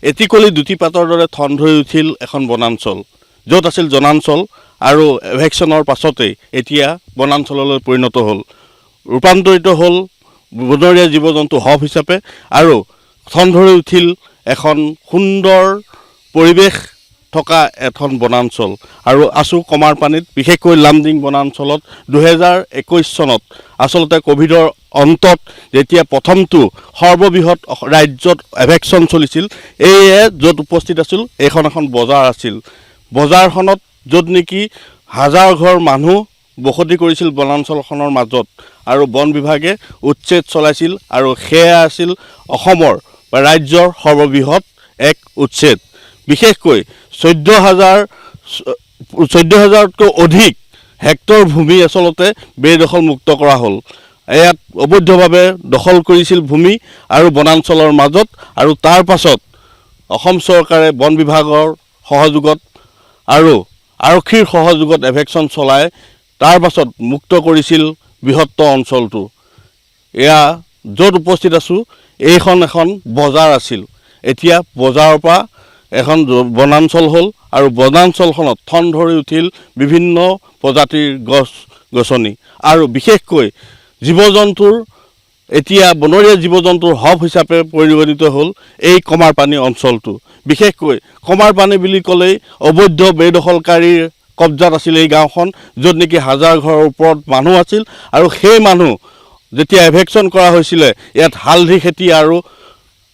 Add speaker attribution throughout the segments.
Speaker 1: এটিকলি দুটি পাতৰ দৰে ঠন ধৰি উঠিল এখন বনাঞ্চল, য'ত আছিল জনাঞ্চল আৰু এভেকশ্যনৰ পাছতেই এতিয়া বনাঞ্চললৈ পৰিণত হ'ল, ৰূপান্তৰিত হ'ল বনৰীয়া জীৱ জন্তু হব হিচাপে আৰু ঠন ধৰি উঠিল এখন সুন্দৰ পৰিৱেশ থকা এখন বনাঞ্চল। আৰু আছো কমাৰপানীত, বিশেষকৈ লামডিং বনাঞ্চলত 2021 চনত আচলতে কোভিডৰ অন্তত যেতিয়া প্ৰথমটো সৰ্ববৃহৎ ৰাজ্যত এভেকশ্যন চলিছিল, এয়ে য'ত উপস্থিত আছিল এইখন এখন বজাৰ আছিল। বজাৰখনত য'ত নেকি হাজাৰ ঘৰ মানুহ বসতি কৰিছিল বনাঞ্চলখনৰ মাজত, আৰু বন বিভাগে উচ্ছেদ চলাইছিল, আৰু সেয়া আছিল অসমৰ বা ৰাজ্যৰ সৰ্ববৃহৎ এক উচ্ছেদ। বিশেষকৈ 14,000তকৈ অধিক হেক্টৰ ভূমি আচলতে বেদখলমুক্ত কৰা হ'ল। ইয়াত অবৈধভাৱে দখল কৰিছিল ভূমি আৰু বনাঞ্চলৰ মাজত, আৰু তাৰ পাছত অসম চৰকাৰে বন বিভাগৰ সহযোগত আৰু আৰক্ষীৰ সহযোগত এভেকশ্যন চলাই তাৰ পাছত মুক্ত কৰিছিল বৃহত্তৰ অঞ্চলটো। এয়া য'ত উপস্থিত আছোঁ এইখন এখন বজাৰ আছিল, এতিয়া বজাৰৰ পৰা এখন বনাঞ্চল হ'ল, আৰু বনাঞ্চলখনত ঠন ধৰি উঠিল বিভিন্ন প্ৰজাতিৰ গছ গছনি, আৰু বিশেষকৈ জীৱ জন্তুৰ এতিয়া বনৰীয়া জীৱ জন্তুৰ হব হিচাপে পৰিগণিত হ'ল এই কমাৰপানী অঞ্চলটো। বিশেষকৈ কমাৰপানী বুলি ক'লেই অবৈধ বেদখলকাৰীৰ কব্জাত আছিল এই গাঁওখন, য'ত নেকি হাজাৰ ঘৰৰ ওপৰত মানুহ আছিল, আৰু সেই মানুহ যেতিয়া এভেকশ্যন কৰা হৈছিলে ইয়াত হালধি খেতি আৰু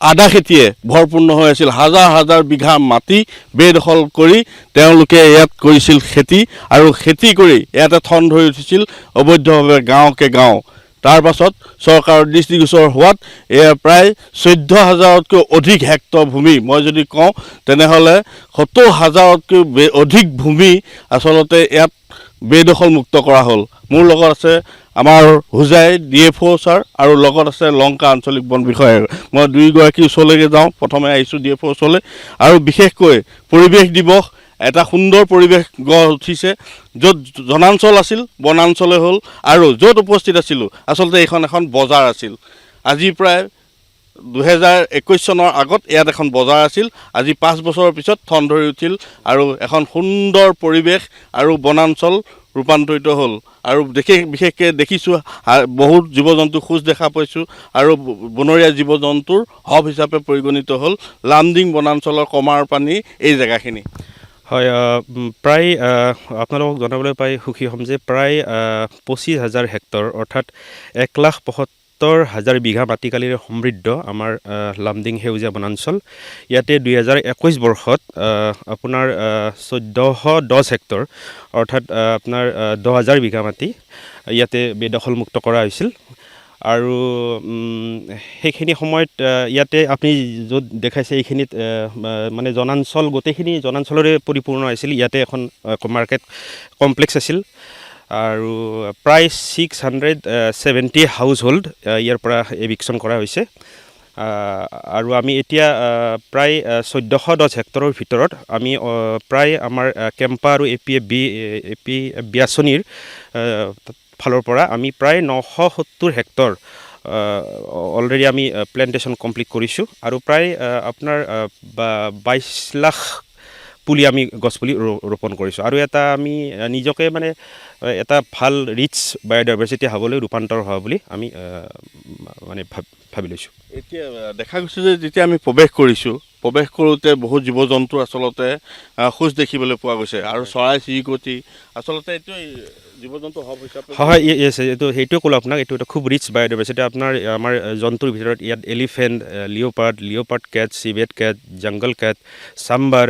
Speaker 1: আদা খেতিয়ে ভৰপূৰ্ণ হৈ আছিল। হাজাৰ হাজাৰ বিঘা মাটি বেদখল কৰি তেওঁলোকে ইয়াত কৰিছিল খেতি, আৰু খেতি কৰি ইয়াতে ঠন ধৰি উঠিছিল অবৈধভাৱে গাঁৱকে গাঁও। তাৰ পাছত চৰকাৰৰ দৃষ্টিগোচৰ হোৱাত এয়া প্ৰায় 14,000তকৈ অধিক হেক্টৰ ভূমি, মই যদি কওঁ তেনেহ'লে 70,000তকৈ অধিক ভূমি আচলতে ইয়াত বেদখলমুক্ত কৰা হ'ল। মোৰ লগত আছে আমাৰ হোজাই DFO ছাৰ, আৰু লগত আছে লংকা আঞ্চলিক বন বিষয়া। মই দুয়োগৰাকীৰ ওচৰলৈকে যাওঁ। প্ৰথমে আহিছোঁ DFO ওচৰলৈ। আৰু বিশেষকৈ পৰিৱেশ দিৱস, এটা সুন্দৰ পৰিৱেশ গঢ় উঠিছে, য'ত জনাঞ্চল আছিল বনাঞ্চলে হ'ল, আৰু য'ত উপস্থিত আছিলোঁ আচলতে এইখন এখন বজাৰ আছিল। আজি প্ৰায় 2021 চনৰ আগত ইয়াত এখন বজাৰ আছিল, আজি 5 বছৰৰ পিছত ঠন ধৰি উঠিল, আৰু এখন সুন্দৰ পৰিৱেশ আৰু বনাঞ্চল ৰূপান্তৰিত হ'ল। আৰু বিশেষকৈ দেখিছোঁ বহুত জীৱ জন্তু খোজ দেখা পাইছোঁ, আৰু বনৰীয়া জীৱ জন্তুৰ হব হিচাপে পৰিগণিত হ'ল লামডিং বনাঞ্চলৰ কমাৰপানী এই জেগাখিনি।
Speaker 2: হয়, প্ৰায় আপোনালোকক জনাবলৈ পাই সুখী হ'ম যে প্ৰায় 25,000 হেক্টৰ অৰ্থাৎ 1,75,000 বিঘা মাটিকালিৰে সমৃদ্ধ আমাৰ লামডিং সেউজীয়া বনাঞ্চল। ইয়াতে 2021 বৰ্ষত আপোনাৰ 1410 হেক্টৰ অৰ্থাৎ আপোনাৰ 10,000 বিঘা মাটি ইয়াতে বেদখলমুক্ত কৰা হৈছিল। আৰু সেইখিনি সময়ত ইয়াতে আপুনি য'ত দেখাইছে এইখিনিত মানে জনাঞ্চল, গোটেইখিনি জনাঞ্চলৰে পৰিপূৰ্ণ আছিল। ইয়াতে এখন মাৰ্কেট কমপ্লেক্স আছিল, আৰু প্ৰায় 670 হাউচ হোল্ড ইয়াৰ পৰা এভিকশ্যন কৰা হৈছে। আৰু আমি এতিয়া প্ৰায় 1410 হেক্টৰৰ ভিতৰত আমি প্ৰায় আমাৰ কেম্পা আৰু APFB আঁচনিৰ ফালৰ পৰা আমি প্ৰায় 970 হেক্টৰ অলৰেডি আমি প্লেণ্টেশ্যন কমপ্লিট কৰিছোঁ, আৰু প্ৰায় আপোনাৰ 22 লাখ পুলি আমি গছপুলি ৰোপণ কৰিছোঁ। আৰু এটা আমি নিজকে মানে এটা ভাল ৰিচ বায়'ডাইভাৰ্চিটি হ'বলৈ ৰূপান্তৰ হোৱা বুলি আমি মানে ভাবি লৈছোঁ।
Speaker 1: এতিয়া দেখা গৈছে যে যেতিয়া আমি প্ৰৱেশ কৰিছোঁ, প্ৰৱেশ কৰোঁতে বহুত জীৱ জন্তু আচলতে খোজ দেখিবলৈ পোৱা গৈছে, আৰু চৰাই চিৰিকটি আচলতে এইটো জীৱ জন্তু হব হিচাপে।
Speaker 2: হয়, য়েছ, সেইটোৱে ক'লোঁ আপোনাক। এইটো এটা খুব ৰিচ বায়'ডাইভাৰ্চিটি। আপোনাৰ আমাৰ জন্তুৰ ভিতৰত ইয়াত এলিফেণ্ট, লিঅ'পাৰ্ড কেট, চিভেট কেট, জংগল কেট, চাম্বাৰ,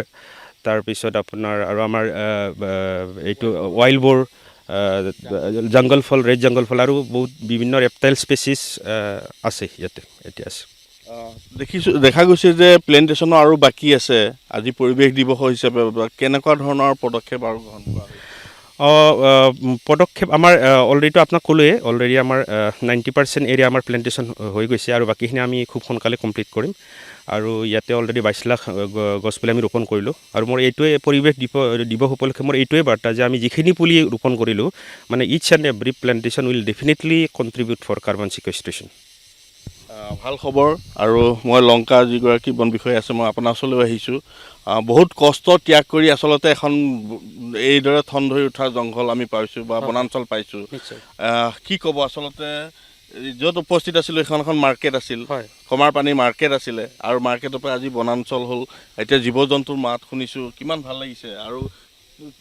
Speaker 2: তাৰপিছত আপোনাৰ আৰু আমাৰ এইটো ৱাইল্ড বোৰ, জংগল ফল, ৰেড জংগল ফল, আৰু বহুত বিভিন্ন ৰেপটাইল স্পেচিছ আছে ইয়াতে এতিয়া আছে।
Speaker 1: দেখা গৈছে যে প্লেণ্টেশ্যনৰ আৰু বাকী আছে। আজি পৰিৱেশ দিৱস হিচাপে কেনেকুৱা ধৰণৰ পদক্ষেপ আৰু গ্ৰহণ কৰা হৈছে?
Speaker 2: পদক্ষেপ আমাৰ অলৰেডিটো আপোনাক ক'লোৱে, অলৰেডি আমাৰ 90% এৰিয়া আমাৰ প্লেণ্টেশ্যন হৈ গৈছে, আৰু বাকীখিনি আমি খুব সোনকালে কমপ্লিট কৰিম। আৰু ইয়াতে অলৰেডি 22 লাখ গছপুলি আমি ৰোপণ কৰিলোঁ। আৰু মোৰ এইটোৱে পৰিৱেশ দিৱস উপলক্ষে মোৰ এইটোৱে বাৰ্তা যে আমি যিখিনি পুলি ৰোপণ কৰিলোঁ, মানে each and every plantation will definitely contribute for carbon sequestration.
Speaker 1: ভাল খবৰ। আৰু মই লংকা যিগৰাকী বন বিষয়া আছে মই আপোনাৰ ওচৰলৈ আহিছোঁ। বহুত কষ্ট ত্যাগ কৰি আচলতে এখন এইদৰে ঠন ধৰি উঠা জংঘল আমি পাইছোঁ বা বনাঞ্চল পাইছোঁ। কি ক'ব আচলতে য'ত উপস্থিত আছিলোঁ এইখন এখন মাৰ্কেট আছিল, কমাৰপানী মাৰ্কেট আছিলে, আৰু মাৰ্কেটৰ পৰা আজি বনাঞ্চল হ'ল। এতিয়া জীৱ জন্তুৰ মাত শুনিছোঁ, কিমান ভাল লাগিছে। আৰু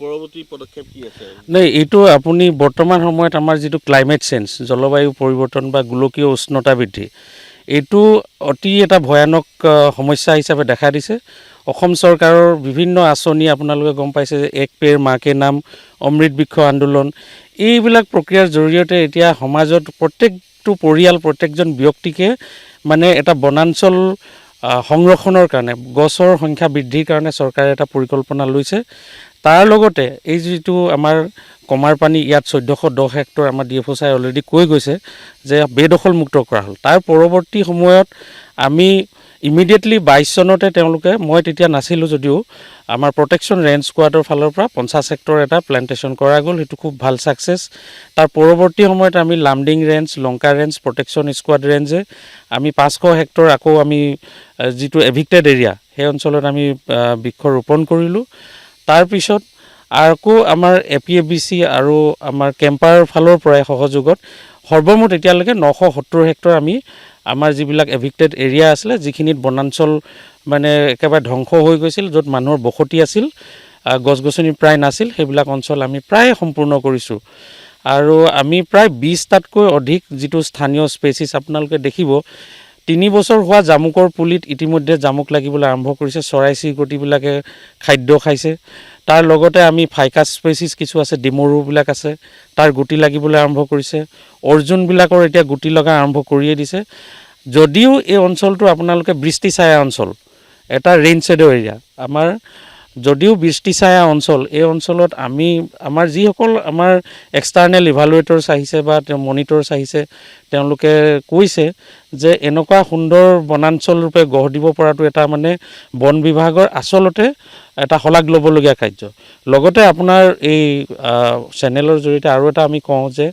Speaker 1: পৰৱৰ্তী পদক্ষেপ কি আছে?
Speaker 3: নাই, এইটো আপুনি বৰ্তমান সময়ত আমাৰ যিটো ক্লাইমেট চেঞ্জ, জলবায়ু পৰিৱৰ্তন বা গোলকীয় উষ্ণতা বৃদ্ধি, এইটো অতি এটা ভয়ানক সমস্যা হিচাপে দেখা দিছে। অসম চৰকাৰৰ বিভিন্ন আঁচনি আপোনালোকে গম পাইছে যে এক পেৰ মাকে নাম, অমৃত বৃক্ষ আন্দোলন, এইবিলাক প্ৰক্ৰিয়াৰ জৰিয়তে এতিয়া সমাজত প্ৰত্যেকটো পৰিয়াল, প্ৰত্যেকজন ব্যক্তিকে মানে এটা বনাঞ্চল সংৰক্ষণৰ কাৰণে, গছৰ সংখ্যা বৃদ্ধিৰ কাৰণে চৰকাৰে এটা পৰিকল্পনা লৈছে। তাৰ লগতে এই যিটো আমাৰ কমাৰপানী, ইয়াত 1410 হেক্টৰ আমাৰ DFO ছাৰে অলৰেডি কৈ গৈছে যে বেদখল মুক্ত কৰা হ'ল। তাৰ পৰৱৰ্তী সময়ত আমি ইমিডিয়েটলি 22 চনতে তেওঁলোকে, মই তেতিয়া নাছিলোঁ যদিও, আমাৰ প্ৰটেকশ্যন ৰেঞ্জ স্কোৱাডৰ ফালৰ পৰা 50 হেক্টৰ এটা প্লেণ্টেশ্যন কৰা গ'ল। সেইটো খুব ভাল ছাকচেছ। তাৰ পৰৱৰ্তী সময়ত আমি Lumding range, Lanka range, protection squad ৰেঞ্জে আমি 500 হেক্টৰ আকৌ আমি যিটো এভিক্টেড এৰিয়া সেই অঞ্চলত আমি বৃক্ষ ৰোপণ কৰিলোঁ। তাৰপিছত আকৌ আমাৰ APFBC আৰু আমাৰ কেম্পাৰ ফালৰ পৰাই সহযোগত সৰ্বমুঠ এতিয়ালৈকে 970 হেক্টৰ আমি আমাৰ যিবিলাক এভিক্টেড এৰিয়া আছিলে, যিখিনিত বনাঞ্চল মানে একেবাৰে ধ্বংস হৈ গৈছিল, য'ত মানুহৰ বসতি আছিল, গছ গছনি প্ৰায় নাছিল, সেইবিলাক অঞ্চল আমি প্ৰায় সম্পূৰ্ণ কৰিছোঁ। আৰু আমি প্ৰায় 20টাতকৈ অধিক যিটো স্থানীয় স্পেচিছ আপোনালোকে দেখিব, 3 বছৰ হোৱা জামুকৰ পুলিত ইতিমধ্যে জামুক লাগিবলৈ আৰম্ভ কৰিছে। চৰাই চিৰিকটিবিলাকে খাদ্য খাইছে। তাৰ লগতে আমি ফাইকাছ স্পেচিছ কিছু আছে, ডিমৰুবিলাক আছে, তাৰ গুটি লাগিবলৈ আৰম্ভ কৰিছে। অৰ্জুনবিলাকৰ এতিয়া গুটি লগা আৰম্ভ কৰিয়ে দিছে। যদিও এই অঞ্চলটো আপোনালোকে বৃষ্টিছায়া অঞ্চল, এটা ৰেইন শ্বেডো এৰিয়া, আমাৰ যদিও বৃষ্টিছায়া অঞ্চল, এই অঞ্চলত আমাৰ যিসকল আমাৰ এক্সটাৰ্নেল ইভালুৱেটৰ্ছ আহিছে বা মনিটৰ্ছ আহিছে, তেওঁলোকে কৈছে যে এনেকুৱা সুন্দৰ বনাঞ্চল ৰূপে গঢ় দিব পৰাটো এটা মানে বন বিভাগৰ আচলতে এটা শলাগ ল'বলগীয়া কাৰ্য। লগতে আপোনাৰ এই চেনেলৰ জৰিয়তে আৰু এটা আমি কওঁ যে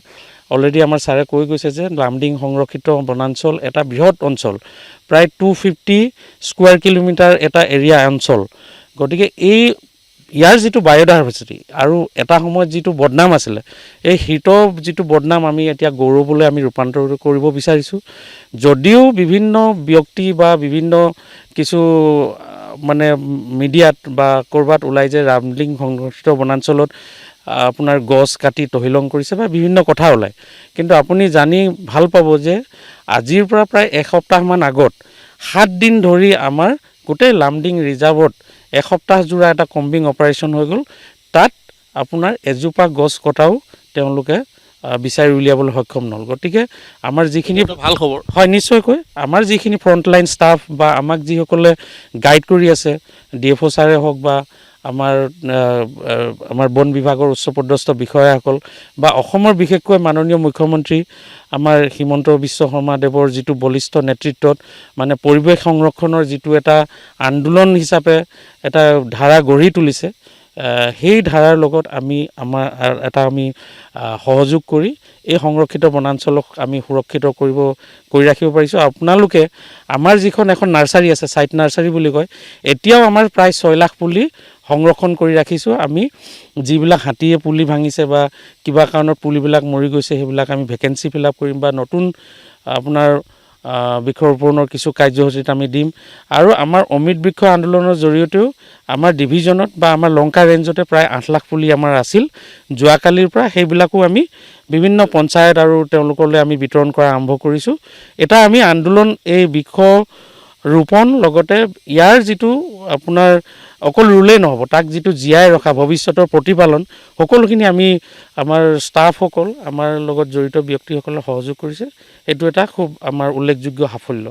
Speaker 3: অলৰেডি আমাৰ ছাৰে কৈ গৈছে যে লামডিং সংৰক্ষিত বনাঞ্চল এটা বৃহৎ অঞ্চল, প্ৰায় 250 স্কোৱাৰ কিলোমিটাৰ এটা এৰিয়া অঞ্চল। গতিকে ইয়াৰ যিটো বায়'ডাইভাৰ্চিটি আৰু এটা সময়ত যিটো বদনাম আছিলে, এই যিটো বদনাম আমি এতিয়া গৌৰৱলৈ আমি ৰূপান্তৰ কৰিব বিচাৰিছোঁ। যদিও বিভিন্ন ব্যক্তি বা বিভিন্ন কিছু মানে মিডিয়াত বা ক'ৰবাত ওলাই যে লামডিং সংৰক্ষিত বনাঞ্চলত আপোনাৰ গছ কাটি তহিলং কৰিছে বা বিভিন্ন কথা ওলায়, কিন্তু আপুনি জানি ভাল পাব যে আজিৰ পৰা প্ৰায় এসপ্তাহমান আগত 7 দিন ধৰি আমাৰ গোটেই লামডিং ৰিজাৰ্ভত এসপ্তাহ জোৰা এটা কম্বিং অপাৰেশ্যন হৈ গ'ল। তাত আপোনাৰ এজোপা গছ কটাও তেওঁলোকে বিচাৰি উলিয়াবলৈ সক্ষম নহ'ল। গতিকে আমাৰ যিখিনি
Speaker 1: ভাল খবৰ
Speaker 3: হয়, নিশ্চয়কৈ আমাৰ যিখিনি ফ্ৰণ্টলাইন ষ্টাফ বা আমাক যিসকলে গাইড কৰি আছে, DFO ছাৰে হওক বা আমাৰ বন বিভাগৰ উচ্চপদস্থ বিষয়াসকল বা অসমৰ বিশেষকৈ মাননীয় মুখ্যমন্ত্ৰী আমাৰ হিমন্ত বিশ্ব শৰ্মাদেৱৰ যিটো বলিষ্ঠ নেতৃত্বত মানে পৰিৱেশ সংৰক্ষণৰ যিটো এটা আন্দোলন হিচাপে এটা ধাৰা গঢ়ি তুলিছে, সেই ধাৰাৰ লগত আমি সহযোগ কৰি এই সংৰক্ষিত বনাঞ্চলক আমি সুৰক্ষিত কৰি ৰাখিব পাৰিছোঁ। আপোনালোকে আমাৰ যিখন এখন নাৰ্চাৰী আছে, ছাইট নাৰ্চাৰী বুলি কয়, এতিয়াও আমাৰ প্ৰায় 6 লাখ পুলি সংৰক্ষণ কৰি ৰাখিছোঁ। আমি যিবিলাক হাতীয়ে পুলি ভাঙিছে বা কিবা কাৰণত পুলিবিলাক মৰি গৈছে, সেইবিলাক আমি ভেকেঞ্চি ফিল আপ কৰিম বা নতুন আপোনাৰ বৃক্ষৰোপণৰ কিছু কাৰ্যসূচীত আমি দিম। আৰু আমাৰ অমৃত বৃক্ষ আন্দোলনৰ জৰিয়তেও আমাৰ ডিভিজনত বা আমাৰ লংকা ৰেঞ্জতে প্ৰায় 8 লাখ পুলি আমাৰ আছিল যোৱাকালিৰ পৰা, সেইবিলাকো আমি বিভিন্ন পঞ্চায়ত আৰু তেওঁলোকলৈ আমি বিতৰণ কৰা আৰম্ভ কৰিছোঁ। এটা আমি আন্দোলন এই বৃক্ষ ৰোপণ লগতে ইয়াৰ যিটো আপোনাৰ অকল ৰুলেই নহ'ব, তাক যিটো জীয়াই ৰখা ভৱিষ্যতৰ প্ৰতিপালন, সকলোখিনি আমি আমাৰ ষ্টাফসকল, আমাৰ লগত জড়িত ব্যক্তিসকলে সহযোগ কৰিছে। এইটো এটা খুব আমাৰ উল্লেখযোগ্য সাফল্য।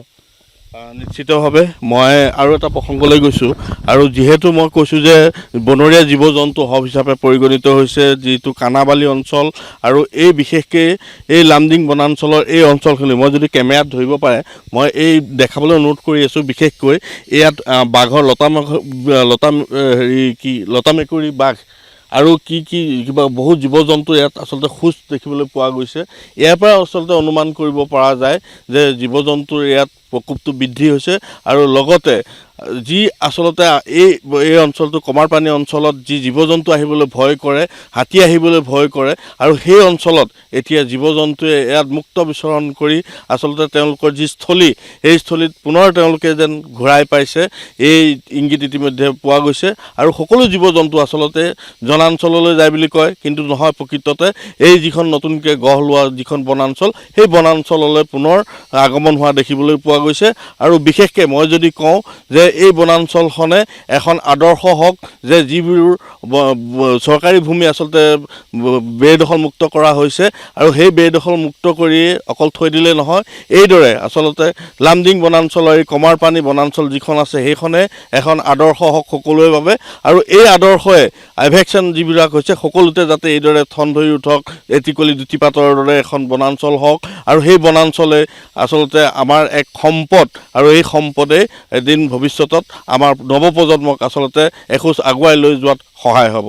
Speaker 1: নিশ্চিতভাৱে মই আৰু এটা প্ৰসংগলৈ গৈছোঁ। আৰু যিহেতু মই কৈছোঁ যে বনৰীয়া জীৱ জন্তু হব হিচাপে পৰিগণিত হৈছে যিটো কানাবালি অঞ্চল, আৰু এই বিশেষকৈ এই লামডিং বনাঞ্চলৰ এই অঞ্চলখিনি মই যদি কেমেৰাত ধৰিব পাৰে, মই এই দেখাবলৈ অনুৰোধ কৰি আছোঁ। বিশেষকৈ ইয়াত বাঘৰ লতা মেকুৰী বাঘ আৰু কি কিবা বহু জীৱ জন্তু ইয়াত আচলতে খোজ দেখিবলৈ পোৱা গৈছে। ইয়াৰ পৰা আচলতে অনুমান কৰিব পৰা যায় যে জীৱ জন্তুৰ ইয়াত প্ৰকোপটো বৃদ্ধি হৈছে আৰু লগতে যি আচলতে এই অঞ্চলটো কমাৰপানী অঞ্চলত যি জীৱ জন্তু আহিবলৈ ভয় কৰে, হাতী আহিবলৈ ভয় কৰে, আৰু সেই অঞ্চলত এতিয়া জীৱ জন্তুৱে ইয়াত মুক্ত বিচৰণ কৰি আচলতে তেওঁলোকৰ যি স্থলী, সেই স্থলীত পুনৰ তেওঁলোকে যেন ঘূৰাই পাইছে, এই ইংগিত ইতিমধ্যে পোৱা গৈছে। আৰু সকলো জীৱ জন্তু আচলতে জনাঞ্চললৈ যায় বুলি কয়, কিন্তু নহয়, প্ৰকৃততে এই যিখন নতুনকৈ গঢ় লোৱা যিখন বনাঞ্চল, সেই বনাঞ্চললৈ পুনৰ আগমন হোৱা দেখিবলৈ পোৱা গৈছে। আৰু বিশেষকৈ মই যদি কওঁ যে এই বনাঞ্চলখনে এখন আদৰ্শ হওক যে যিবোৰ চৰকাৰী ভূমি আচলতে বেদখল মুক্ত কৰা হৈছে, আৰু সেই বেদখল মুক্ত কৰি অকল থৈ দিলে নহয়, এইদৰে আচলতে লামডিং বনাঞ্চলৰ এই কমাৰপানী বনাঞ্চল যিখন আছে সেইখনে এখন আদৰ্শ হওক সকলোৰে বাবে। আৰু এই আদৰ্শই আইভেকশ্যন যিবিলাক হৈছে সকলোতে যাতে এইদৰে ঠন ধৰি উঠক, এটিকলি দুটিপাতৰ দৰে এখন বনাঞ্চল হওক, আৰু সেই বনাঞ্চলে আচলতে আমাৰ এক সম্পদ, আৰু এই সম্পদে এদিন ভৱিষ্যতত আমাৰ নৱপ্ৰজন্মক আচলতে এখোজ আগুৱাই লৈ যোৱাত সহায় হ'ব।